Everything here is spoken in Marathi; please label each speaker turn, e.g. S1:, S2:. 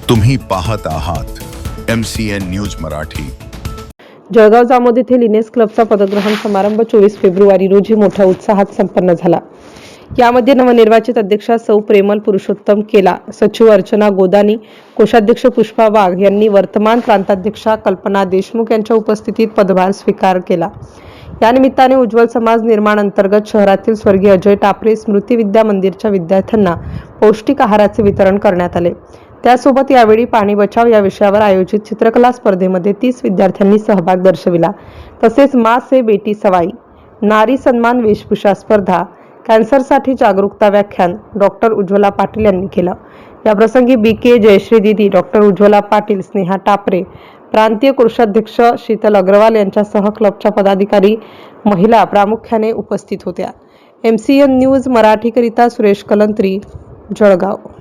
S1: तुम्ही पाहत आहात MCN न्यूज मराठी।
S2: जळगाव जामोद येथील लिनेस क्लबचा पदग्रहण समारंभ 24 फेब्रुवारी रोजी मोठ्या उत्साहात संपन्न झाला। यामध्ये नवनिर्वाचित अध्यक्षा सौ प्रेमल पुरुषोत्तम केला, सचिव अर्चना गोदानी, कोषाध्यक्ष पुष्पा वाघ यांनी वर्तमान प्रांताध्यक्षा कल्पना देशमुख यांच्या उपस्थितीत पदभार स्वीकार केला। या निमित्ताने उज्ज्वल समाज निर्माण अंतर्गत शहरातील स्वर्गीय अजय टापरे स्मृती विद्या मंदिरच्या विद्यार्थ्यांना पौष्टिक आहाराचे वितरण करण्यात आले। त्यासोबत यावेळी पाणी बचाव या विषयावर आयोजित चित्रकला स्पर्धेमध्ये 30 विद्यार्थ्यांनी सहभाग दर्शविला। तसेच माँ से बेटी सवाई, नारी सन्मान वेशभूषा स्पर्धा, कॅन्सरसाठी जागरूकता व्याख्यान डॉक्टर उज्ज्वला पाटील यांनी केलं। याप्रसंगी BK जयश्री दीदी, डॉक्टर उज्ज्वला पाटील, स्नेहा टापरे, प्रांतीय कोषाध्यक्ष शीतल अग्रवाल यांच्यासह क्लबच्या पदाधिकारी, महिला प्रामुख्याने उपस्थित होत्या। MCN न्यूज मराठीकरिता सुरेश कलंत्री, जळगाव।